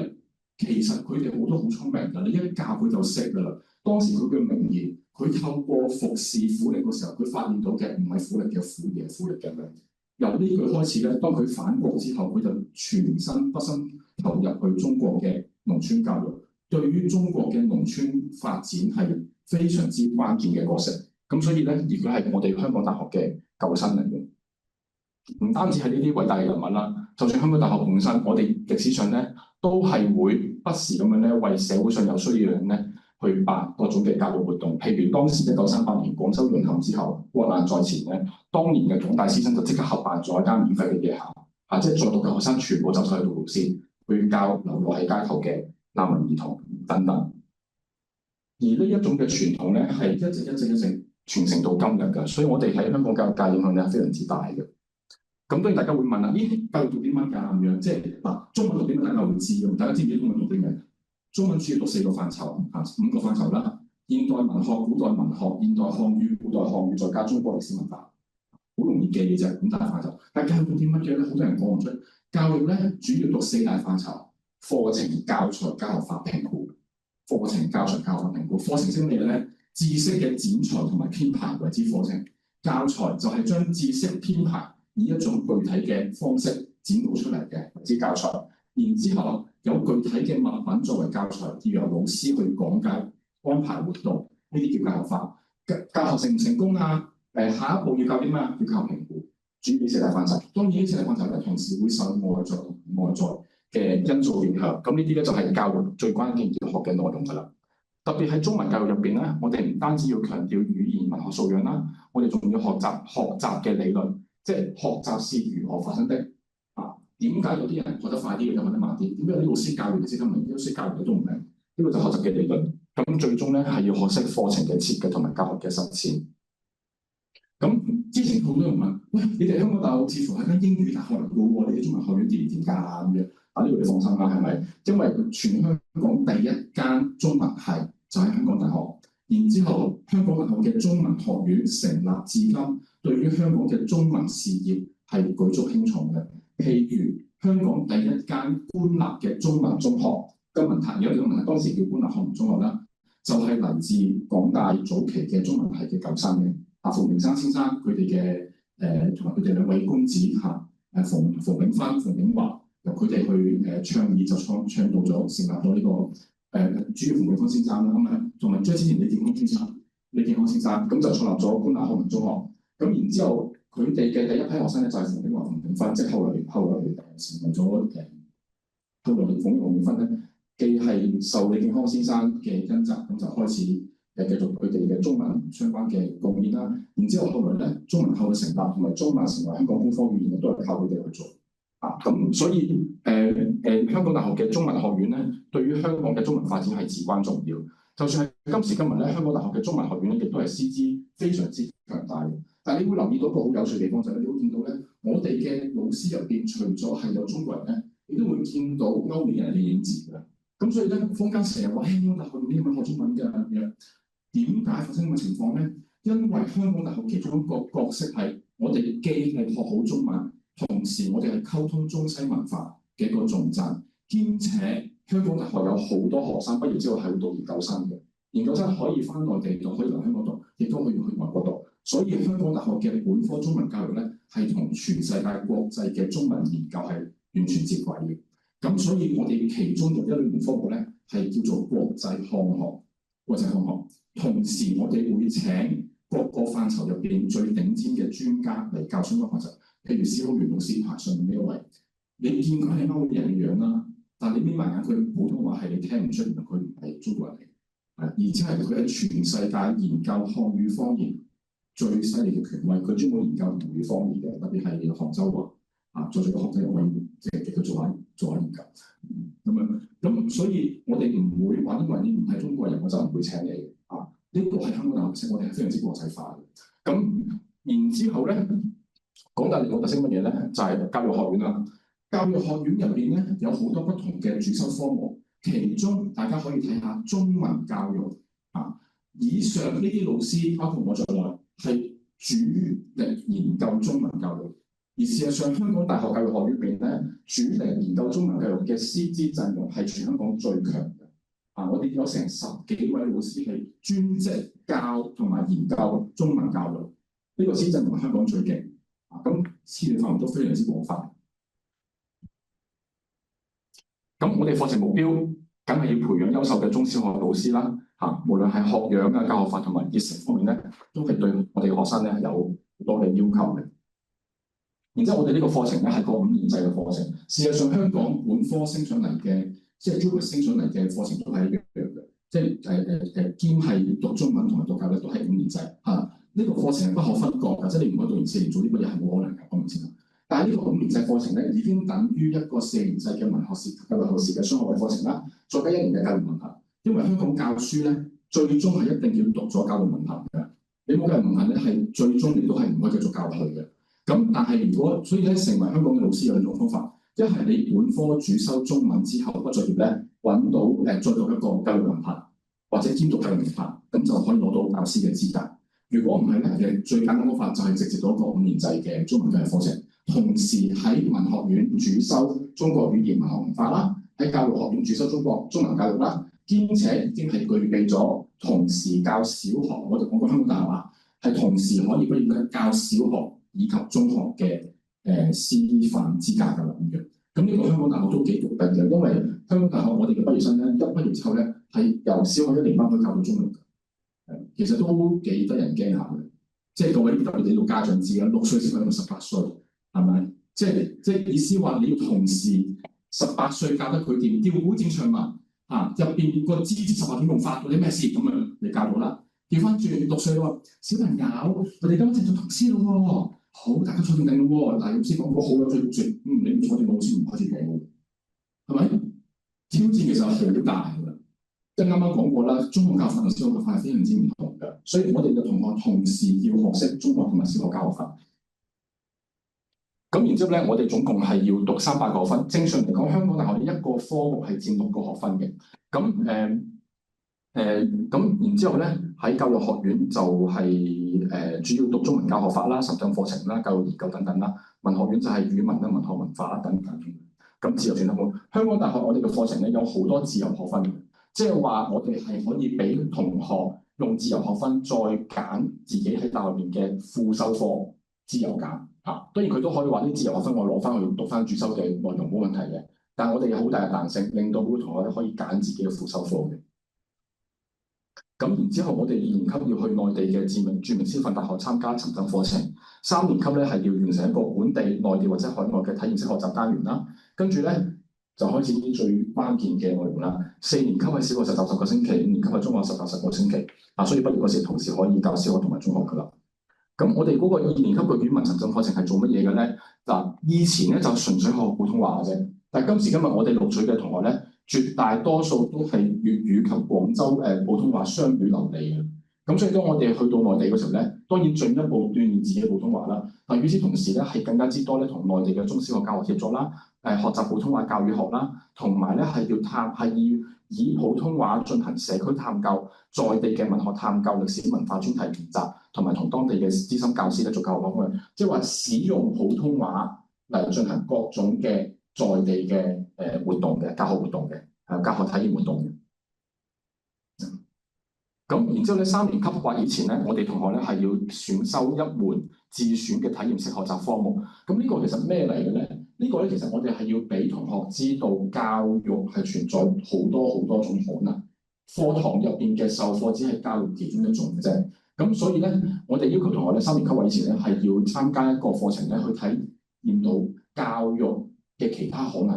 其實佢哋好多好聰明㗎，你一教佢就識㗎啦。當時佢嘅名言，佢透過服侍苦力嘅時候，佢發現到嘅唔係苦力嘅苦，而係苦力嘅力。由呢句開始咧，當佢反國之後，佢就全身不身投入去中國嘅農村教育，對於中國嘅農村發展係非常之關鍵嘅角色。咁所以咧，而佢係我哋香港大學嘅舊生嚟嘅，唔單止係呢啲偉大嘅人物啦，就算香港大學本身，我哋歷史上咧都係會不時咁樣咧為社會上有需要嘅人咧去辦各種嘅教育活動，譬如當時1938年廣州淪陷之後，國難在前咧，當年嘅港大師生就即刻合辦咗一間免費嘅夜校，即係在讀嘅學生全部走晒去讀老師，去教流落喺街頭嘅難民兒童等等。而呢一種嘅傳統咧，係一直傳承到今日㗎，所以我哋喺香港教育界影響咧非常之大嘅。咁當然大家會問啦，咦，教育讀啲乜㗎咁樣？即係嗱，中文讀啲乜大家會知㗎，大家知唔知中文讀啲咩？中文主要讀4個範疇，5個範疇啦。現代文學、古代文學、現代漢語、古代漢語，再加中國歷史文化，好容易記嘅啫。5大範疇。但係教育讀啲乜嘢咧？好多人講唔出。教育咧主要讀4大範疇：課程、教材、教學法、評估。課程、教材、教學法、評估。課程係咩咧？知識嘅剪裁同埋編排為之課程。教材就係將知識編排以一種具體嘅方式展露出嚟嘅為之教材。然之後有具體嘅物品作為教材，要由老師去講解、安排活動，呢啲叫教學法。教學成唔成功啊？下一步要教啲咩？要靠評估。主要呢4大範疇。當然呢4大範疇咧，同時會受外在嘅因素影響。咁呢啲咧就係教育最關鍵要學嘅內容㗎啦。特別喺中文教育入邊咧，我哋唔單止要強調語言文學素養啦，我哋仲要學習嘅理論，即係學習是如何發生的。點解有啲人學得快啲，有學得慢啲？點解有啲老師教完你識得明，有啲老師教完你都唔明？呢個就學習嘅理論。咁最終咧係要學識課程嘅設計同埋教學嘅實踐。咁之前好多人問：喂，你哋香港大學似乎係間英語大學嚟嘅喎，你哋中文學院點㗎咁樣？呢個你放心啦，係咪？因為全香港第一間中文系就喺香港大學，然之後香港大學嘅中文學院成立至今，對於香港嘅中文事業係舉足輕重嘅。譬如香港第一間官立嘅中文中學嘅問題，有啲問題當時叫官立學園中學啦，就係嚟自港大早期嘅中文系嘅舊生嘅馮明山先生佢哋嘅同埋佢哋2位公子馮炳芬、馮炳華，由佢哋去倡議就倡導咗成立咗呢個主要馮炳芬先生啦，咁啊同埋之前李健康先生咁就創立咗官立學園中學，咁然之後。佢哋嘅第一批學生咧就係馮炳華、馮炳芬，即係後來成為咗後來馮炳芬咧，既係受李健康先生嘅恩澤，咁就開始繼續佢哋嘅中文相關嘅貢獻啦。然之後來咧，中文校嘅成立同埋中文成為香港官方語言都係靠佢哋去做。咁所以香港大學嘅中文學院咧，對於香港嘅中文發展係至關重要。就算係今時今日咧，香港大學嘅中文學院咧，亦都係師資非常之強大嘅。但係你會留意到一個好有趣嘅地方就係，你會見到咧，我哋嘅老師入邊，除咗係有中國人咧，你都會見到歐美人嘅影子嘅。咁所以咧，坊間成日話香港大學用英文學中文嘅咁樣，點解發生咁嘅情況咧？因為香港大學其中一個角色係我哋既係學好中文，同時我哋係溝通中西文化嘅一個重鎮，兼且香港大學有好多學生畢業之後係會讀研究生嘅，研究生可以翻內地讀，可以嚟香港讀，亦都可以去外國讀。所以香港大學嘅本科中文教育咧，係同全世界國際嘅中文研究係完全接軌嘅。咁所以我哋其中有一門科目咧，係叫做國際漢學。同時我哋會請各個範疇入邊最頂尖嘅專家嚟教相關課程。譬如司徒元老師排上面呢一位，你見佢係歐美人嘅樣啦，但係你眯埋眼，佢普通話係你聽唔出，原來佢唔係中國人嚟。而且係佢喺全世界研究漢語方言最犀利嘅權威，佢專門研究漢語方言嘅，特別係杭州話在座嘅學者有位即係去做下研究咁樣。咁所以我哋唔會話因為你唔係中國人，我就唔會請你啊。呢個係香港大學特色，我哋係非常之國際化嘅。咁然之後咧，港大另外特色乜嘢咧？就係教育學院啦。教育學院入邊咧有好多不同嘅主修科目，其中大家可以睇下中文教育啊。以上呢啲老師，包括我在內，係主力研究中文教育。而事實上，香港大學教育學院入邊咧，主力研究中文教育嘅師資陣容係全香港最強嘅。啊，我哋有成10幾位老師係專職教同埋研究中文教育，呢個師資陣容香港最勁。啊，咁資料範圍都非常之廣泛。咁我哋課程目標，梗係要培養優秀嘅中小學老師啦。嚇，無論係學養啊、教學法同埋熱誠方面咧，都係對我哋嘅學生咧有好多嘅要求嘅。然之後，我哋呢個課程咧係個5年制嘅課程。事實上，香港本科升上嚟嘅，即係 JUPAS 升上嚟嘅課程都係一樣嘅，即係兼係讀中文同埋讀教育都係5年制。嚇，呢個課程係不可分割嘅，即係你唔可以讀完4年做呢個嘢係冇可能嘅，我唔知啦。但係呢個5年制課程咧，已經等於一個4年制嘅文學士、教育學士嘅雙學位課程啦，再加1年嘅教育文憑。因為香港教書咧，最終係一定要讀咗教育文憑嘅。你冇教育文憑咧，係最終你都係唔可以繼續教落去嘅。咁但係如果所以咧，成為香港嘅老師有兩種方法，一係你本科主修中文之後畢咗業咧，揾到再讀一個教育文憑，或者兼讀教育文憑，咁就可以攞到教師嘅資格。如果唔係咧，最簡單方法就係直接攞一個5年制嘅中文教育課程，同時喺文學院主修中國語言文學文化啦，喺教育學院主修中文教育啦，兼且已經係具備咗同時教小學，我哋講過香港大學啊，係同時可以畢業嘅教小學以及中學嘅師範資格㗎啦咁樣。咁呢個香港大學都幾獨特嘅，因為香港大學我哋嘅畢業生咧，一畢業之後咧係由小學1年班可以教到中六嘅，其實都幾得人驚下嘅。即係各位特別你做家長知啦，6歲先去到18歲，係咪？即係意思話你要同時18歲教得佢掂，調虎戰長文啊，入邊個枝節18點用發到啲咩事咁樣你教到啦。調翻轉6歲咯，小朋友，我哋今日就做唐詩咯喎，好，大家坐定定咯喎。但係老師講過好有趣，你唔坐定，老師唔開始講喎，係咪？挑戰其實好大㗎啦。即係啱啱講過啦，中學教法同小學教法係非常之唔同嘅，所以我哋嘅同學同時要學識中學同埋小學教學法。咁然之後咧，我哋總共係要讀300個分。正常嚟講，香港大學一個科目係佔6個學分嘅。咁然之後咧，喺教育學院就係、主要讀中文教學法啦、實證課程啦、教育研究等等啦。文學院就係語文啦、文學文化啦等等。咁自由選科，香港大學我哋嘅課程咧有好多自由學分，即係話我哋係可以俾同學用自由學分再揀自己喺大學入邊嘅副修科，自由揀嚇。當然佢都可以話啲自由學分我攞翻去讀翻主修嘅內容冇問題嘅，但係我哋有好大嘅彈性，令到每個同學可以揀自己嘅副修科嘅。咁然之後，我哋2年級要去內地嘅著名師範大學參加沉浸課程，3年級咧係要完成一個本地、內地或者海外嘅體驗式學習單元啦。跟住咧就開始啲最關鍵嘅內容啦。4年級係小學實習10個星期，5年級係中學實習10個星期。所以畢業嗰時同時可以教小學同埋中學噶啦。咁我哋嗰個2年級嘅語文沉浸課程係做乜嘢嘅咧？以前咧就純粹學普通話嘅啫，但係今時今日我哋錄取嘅同學咧，絕大多數都係粵語及廣州普通話雙語流利嘅。咁所以當我哋去到內地嗰時候咧，當然進一步鍛鍊自己嘅普通話啦。但與此同時咧，係更加之多咧同內地嘅中小學教學協作啦，學習普通話教與學啦，同埋咧係要以普通話進行社區探究、在地嘅文學探究、歷史文化專題研習，同埋同當地嘅資深教師咧做教學咁樣，即係話使用普通話嚟進行各種嘅在地嘅活動嘅教學活動嘅教學體驗活動嘅。咁然之後咧，3年級嘅話，以前咧，我哋同學咧係要選修一門自選嘅體驗式學習科目。咁呢個其實咩嚟嘅咧？呢個咧其實我哋係要俾同學知道教育係存在好多種可能，課堂入邊嘅授課只係教育其中一種嘅啫。咁所以咧，我哋要求同學咧3年級或以前咧係要參加一個課程咧去體驗到教育嘅其他可能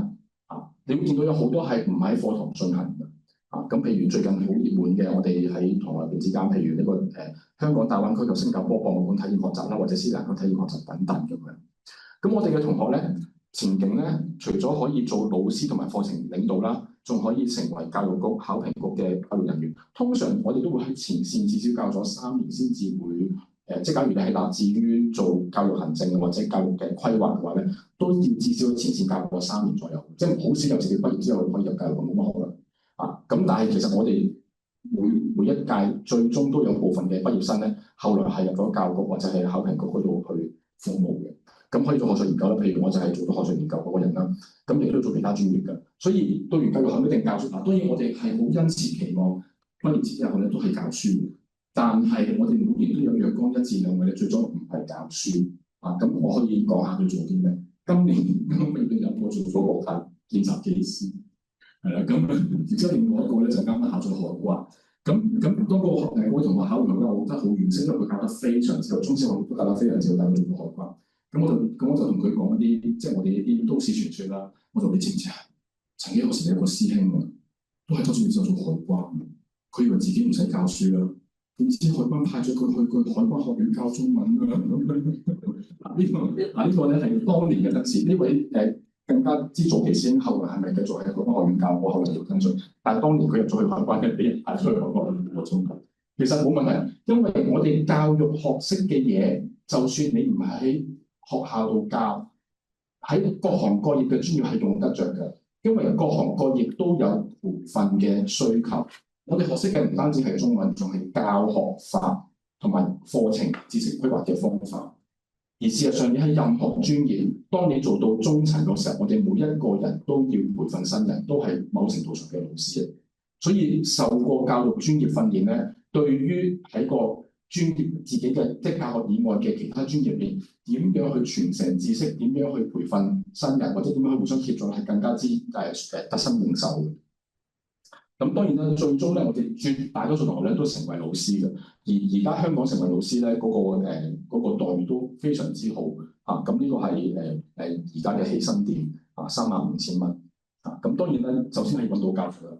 啊！你會見到有好多係唔喺課堂進行嘅。咁譬如最近好熱門嘅，我哋喺同學入邊之間，譬如呢個香港大灣區及新加坡博物館體驗學習啦，或者斯蘭克體驗學習等等咁樣。咁我哋嘅同學咧，前景咧，除咗可以做老師同埋課程領導啦，仲可以成為教育局考評局嘅教育人員。通常我哋都會喺前線至少教咗3年先至會即係假如你係立志於做教育行政或者教育嘅規劃嘅話咧，都要至少前線教過3年左右，即係好少有自己畢業之後可以入教育局，冇乜可能啊。咁但係其實我哋每一屆最終都有部分嘅畢業生咧，後來係入咗教育局或者係考評局嗰度去服務嘅。咁可以做學術研究啦，譬如我就係做咗學術研究嗰個人啦，咁亦都做其他專業嘅。所以讀完教育後一定教書。嗱，當然我哋係好殷切期望畢業之後咧都係教書嘅，但係我哋每年都有若干1至2位咧，最終唔係教書啊。咁我可以講下佢做啲咩？今年有個做咗國泰見習技師，係啦，咁然之後另外一個咧就啱啱考咗海關。咁多個我同學考完咧，我覺得好惋惜，因為佢教得非常之好，中小學都教得非常之好，但係佢做到海關。咁我就同佢講一啲，即係我哋一啲都市傳說啦。我就你知唔知啊？曾經有時有個師兄啊，都係多數之後做海關，佢以為自己唔使教書啦，點知海關派咗佢去個海關學院教中文啊！呢個咧係當年嘅得志，呢位更加之早期師兄，後來係咪繼續喺海關學院教？我後來做跟進，但係當年佢入咗去海關嘅，俾人派出去海關學院教中文。其實冇問題，因為我哋教育學識嘅嘢，就算你唔係喺學校度教，喺各行各業嘅專業係用得着嘅，因為各行各業都有培訓嘅需求。我哋學識嘅唔單止係中文，仲係教學法同埋課程知識規劃嘅方法。而事實上，你喺任何專業，當你做到中層嘅時候，我哋每一個人都要培訓新人，都係某程度上嘅老師。所以受過教育專業訓練咧，對於喺個專業自己嘅即係教學以外嘅其他專業入邊，點樣去傳承知識，點樣去培訓新人，或者點樣去互相協助，係更加之得心應手嘅。咁當然啦，最終咧，我哋絕大多數同學咧都成為老師嘅。而家香港成為老師咧，嗰個待遇都非常之好啊！咁呢個係而家嘅起薪點啊，35,000蚊啊！咁當然咧，首先係揾到教材啦。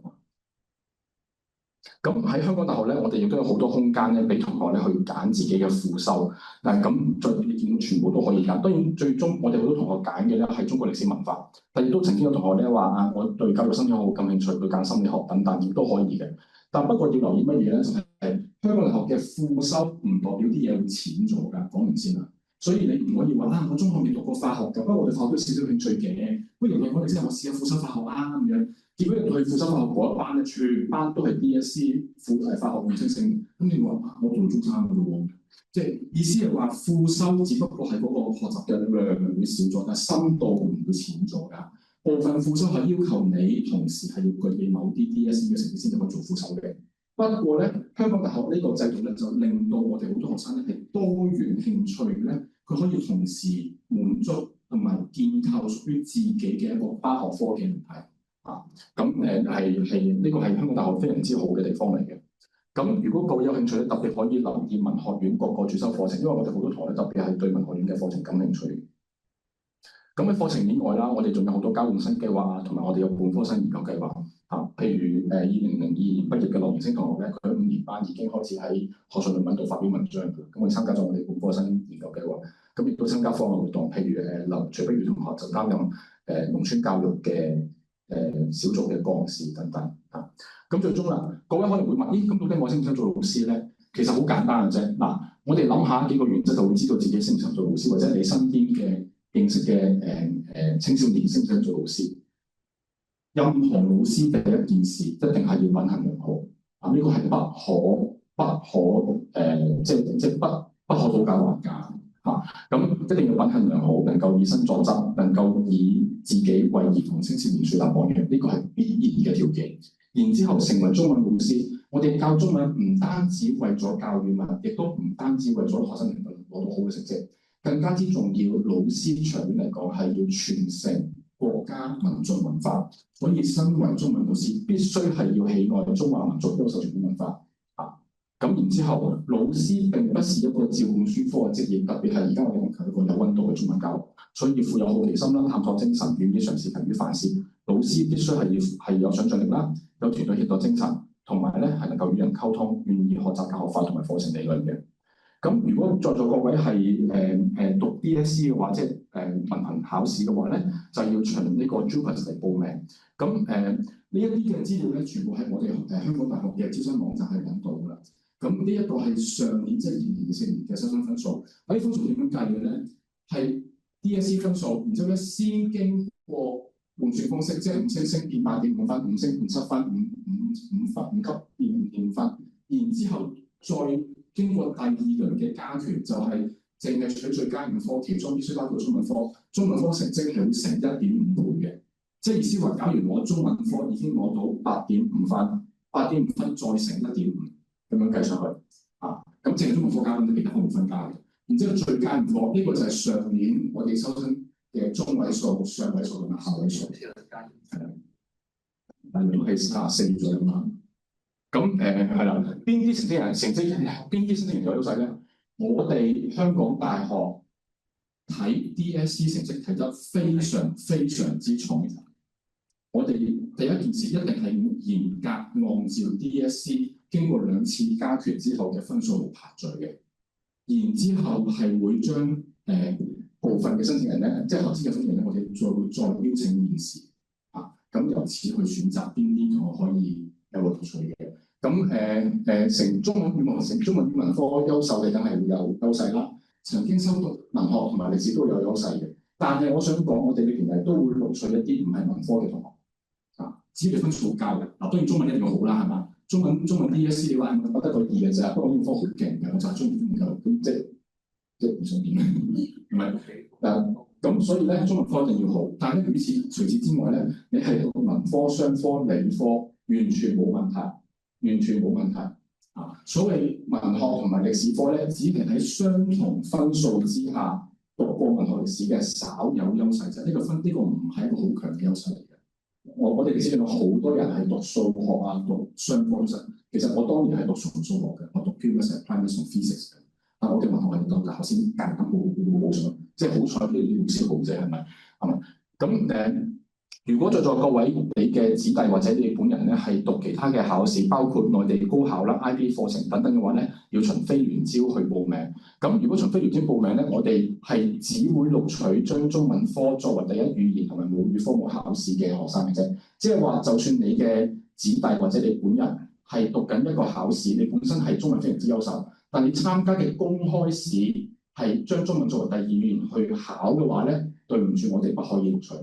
咁喺香港大學咧，我哋亦都有好多空間咧，俾同學咧去揀自己嘅副修。但係咁再你見到全部都可以揀。當然最終我哋好多同學揀嘅咧係中國歷史文化，但亦都曾經有同學咧話啊，我對教育生態好感興趣，去揀心理學等等，亦都可以嘅。但不過要留意乜嘢咧？就係香港大學嘅副修唔代表啲嘢會淺咗㗎。講完先啦。所以你唔可以話啊，我中學未讀過化學㗎，不過我哋化學都少少興趣嘅。不如我哋之後我試下副修化學啊咁樣。結果入去副修化學嗰一班咧，全班都係 DSE 化學共識性。咁你話我做中三㗎咯喎，即係意思係話副修只不過係嗰個學習嘅量會少咗，但係深度唔會淺咗㗎。部分副修係要求你同時係要具備某啲 DSE 嘅成績先至可以做副修嘅。不過咧，香港大學呢個制度咧，就令到我哋好多學生咧係多元興趣咧，佢可以同時滿足同埋建構屬於自己嘅一個跨學科嘅問題啊。咁係呢個係香港大學非常之好嘅地方嚟嘅。咁如果各位有興趣咧，特別可以留意文學院各個主修課程，因為我哋好多同學咧特別係對文學院嘅課程感興趣。咁喺課程以外啦，我哋仲有好多交換生計劃啊，同埋我哋有本科生研究計劃啊。譬如2002年畢業嘅羅明星同學咧，佢喺5年班已經開始喺學術論文度發表文章嘅。咁佢參加咗我哋本科生研究計劃，咁亦都參加課外活動，譬如徐碧如同學就擔任農村教育嘅小組嘅幹事等等啊。咁最終啦，各位可能會問：咦，咁到底我想唔想做老師咧？其實好簡單嘅啫。嗱，我哋諗下幾個原則就會知道自己適唔適合做老師，或者你身邊嘅認識嘅青少年適唔適合做老師。任何老師第一件事一定係要品行良好啊！呢個係不可討價還價啊！咁一定要品行良好，能夠以身作則，能夠以自己為兒童青少年樹立榜樣，呢個係必然嘅條件。然之後成為中文老師，我哋教中文唔單止為咗教語文，亦都唔單止為咗學生能夠攞到好嘅成績，更加之重要。老師長遠嚟講係要傳承國家民族文化，所以身為中文老師必須係要喜愛中華民族優秀傳統文化啊！咁然之後，老師並不是一個照本宣科嘅職業，特別係而家我哋講求一個有溫度嘅中文教育，所以富有好奇心啦、探索精神、願意嘗試、勤於反思。老師必須係有想像力啦，有團隊協作精神，同埋咧係能夠與人溝通，願意學習教學法同埋課程理論嘅。咁如果在座各位係讀 DSE 嘅話，即係文憑考試嘅話咧，就要循呢個 JUPAS 嚟報名。咁呢一啲嘅資料咧，全部喺我哋香港大學嘅招生網站係揾到㗎啦。咁呢一個係上年即係2024年嘅收生分數。喺啲分數點樣計嘅咧？係 DSE 分數，然之後咧先經過換算方式，即係5星星變8.5分，5星變7分，5分5級變5分，然之後再經過第二輪嘅加權，就係淨係取最佳5科，其中必須包括中文科。中文科成績係會成1.5倍嘅，即係意思話，假如我中文科已經攞到8.5分，8.5分再乘1.5咁樣計上去啊，咁淨係中文科加分，其他科冇分加嘅。然之後最佳5科呢個就係上年我哋收生嘅中位數、上位數同埋下位數，係啦，大約都係34左右啦。咁係啦，邊啲成績人有優勢咧？我哋香港大學睇 DSE 成績睇得非常之重。我哋第一件事一定係嚴格按照 DSE 經過2次加權之後嘅分數嚟排序嘅。然之後係會將部分嘅申請人咧，即係合資嘅申請人咧，我哋再邀請面試啊，咁由此去選擇邊啲同學可以有錄取嘅。咁成中文語文科優秀嘅梗係會有優勢啦。曾經修讀文學同埋歷史都有優勢嘅，但係我想講，我哋嘅團體都會錄取一啲唔係文科嘅同學啊，只要你分數好高嘅。嗱，當然中文一定要好啦，係嘛？中文 DSE 你話我得個2嘅啫，不過語科好勁嘅，我就係中文唔夠，咁即係唔想點咧？唔係咁所以咧，中文科一定要好，但係咧，除此之外咧，你係讀文科、商科、理科，完全冇問題啊！所謂文學同埋歷史科咧，只係喺相同分數之下讀過文學歷史嘅稍有優勢啫。呢個唔係一個好強嘅優勢嚟嘅。我哋歷史上有好多人係讀數學啊，讀商科啫。其實我當年係讀純數學嘅，我讀 pure primacy physics 嘅。但我哋文學係讀教先間冇上，即係好彩你老師好啫，係咪？咁如果在座各位你嘅子弟或者你本人咧係讀其他嘅考試，包括內地高考啦、IB 課程等等嘅話咧，要循非聯招去報名。咁如果循非聯招報名咧，我哋係只會錄取將中文科作為第一語言同埋母語科目考試嘅學生嘅啫。即係話，就算你嘅子弟或者你本人係讀緊一個考試，你本身係中文非常之優秀，但你參加嘅公開試係將中文作為第二語言去考嘅話咧，對唔住，我哋不可以錄取。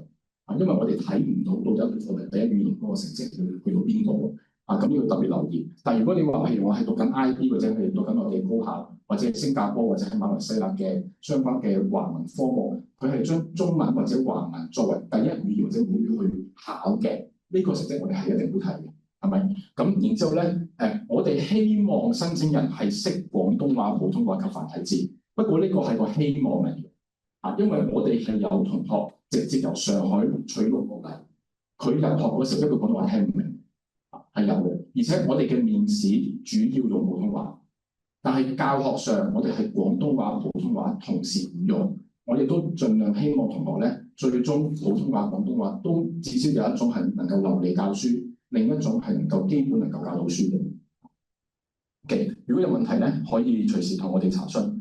因為我哋睇唔到到底我哋第一語言嗰個成績去到邊度啊，咁要特別留意。但係如果你話譬如我係讀緊 IB 或者係讀緊內地高考，或者係新加坡或者係馬來西亞嘅相關嘅華文科目，佢係將中文或者華文作為第一語言或者母語去考嘅，呢個成績我哋係一定會睇嘅，係咪？咁然之後咧，我哋希望申請人係識廣東話、普通話及繁體字，不過呢個係個希望嚟嘅啊，因為我哋係有同學直接由上海取錄過嚟，佢入學嗰時一句廣東話聽唔明，係有嘅。而且我哋嘅面試主要用普通話，但係教學上我哋係廣東話、普通話同時唔用。我哋都盡量希望同學咧，最終普通話、廣東話都至少有一種係能夠流利教書，另一種係能夠基本能夠教到書嘅。OK，如果有問題咧，可以隨時同我哋查詢。